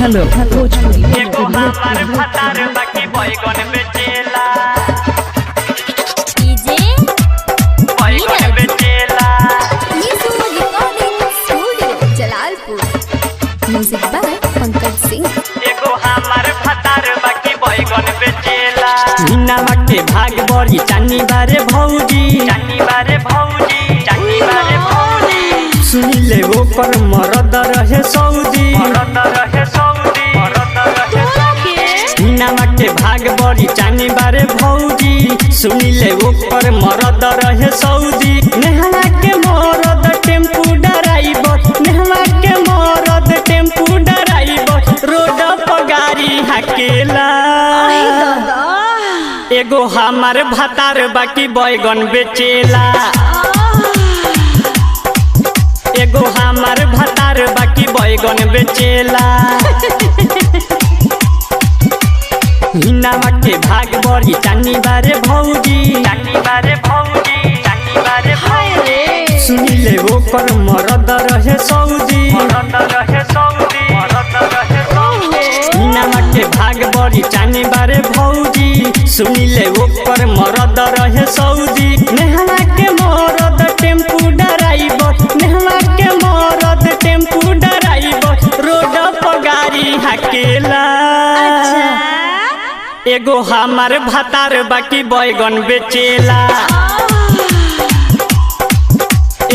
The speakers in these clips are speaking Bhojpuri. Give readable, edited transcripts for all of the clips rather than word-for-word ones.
हेलो भोजपुरी एगो हमार भतार बाकी बैगन बेचेला डीजे बैगन बेचेला Nisu recording studio Jalalpur music by Pankaj Singh. एगो हमार भतार बाकी बैगन बेचेला मीनावा के भाग बड़ी चानी बारे भौजी चानी बारे भौजी सुनिले वो पर मरद रहे सऊदी मीनावा के भाग बड़ी चानी बारे भौजी सुनिले वो पर मरद रहे सऊदी नेहवा के मरद टेम्पू ड्राइवर नेहवा के मरद टेम्पू ड्राइवर रोड पर गाड़ी हाकेला एगो हमार भतार बाकी बैगन बेचेला एगो हमार भतार बाकी बैगन बेचेला हिनावा के भाग बड़ी चानी बारे भौजी सुनिले वो पर मरद रहे सऊदी हिनावा के भाग बड़ी चानी बारे भौजी सुनिले वो पर मरद रहे सऊदी नेहवा के मरद टेम्पू ड्राइवर नेहवा के मरद टेम्पू ड्राइवर रोड पर गाड़ी हाकेला एगो हमार भतार बाकी बैगन बेचेला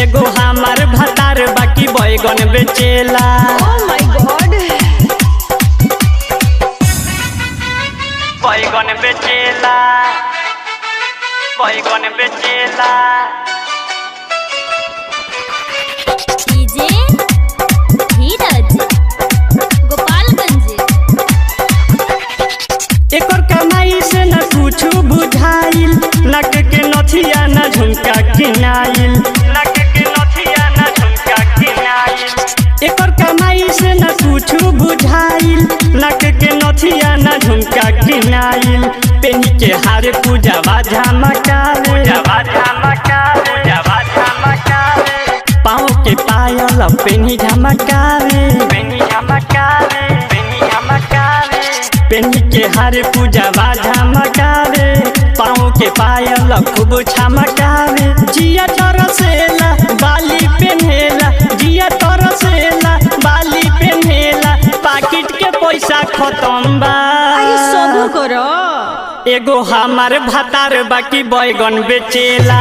एगो हमार भतार बाकी बैगन बेचेला बैगन बेचेला डीजे धीरज गोपालगंज। एकर कमाई से न कुछ बुझाइल नक के नथिया न झुमका किनाइल एकर कमाई से न कुछ बुझाइल नक के नथिया न झुमका किनाइल पेनी के हारे पूजावा झमकावे पाँव के पायल पेनी झमकावे पेनी के हारे पूजावा झमकावे पाँव के पायल खूब झमकावे जिया तरसेला बाली पेन्हेला जिया तरसेला बाली पेन्हेला पाकिट के पैसा खत्म बा एगो हमार भतार बाकी बैगन बेचेला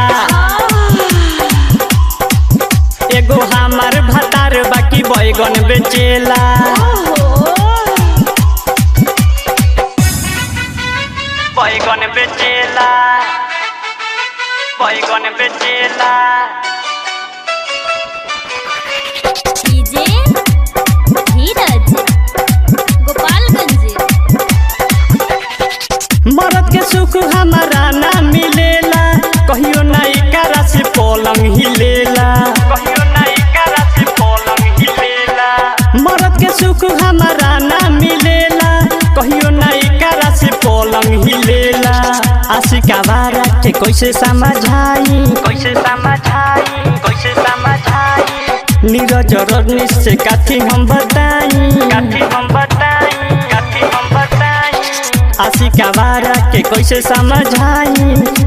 एगो हमार भतार बाकी बैगन बेचेला बैगन बेचेला डीजे धीरज गोपालगंज। मरद के सुख हमारा ना मिलेला कहियो ना एकरा से पलंग हिलेला मरद के सुख हमारा ना मिलेला कहियो ना एकरा से पलंग हिलेला आशिका बारा के कैसे समझाई नीरज रजनी से काठी हम बताई आशिका बारा के कैसे समझाई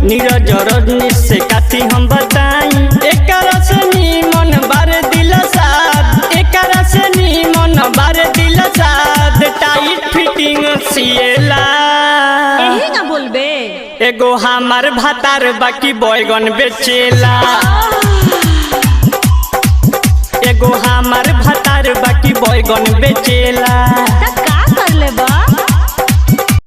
नीरज रजनी से काठी हम बताई एकरा से नीमन बार दिल साथ एकरा से नीमन बार दिल साथ टाइट फिटिंग सिएला यही ना बोलबे। एगो हमार भतार बाकी बैगन बेचेला एगो हमार भतार बाकी बैगन बेचेला का कर ले बा।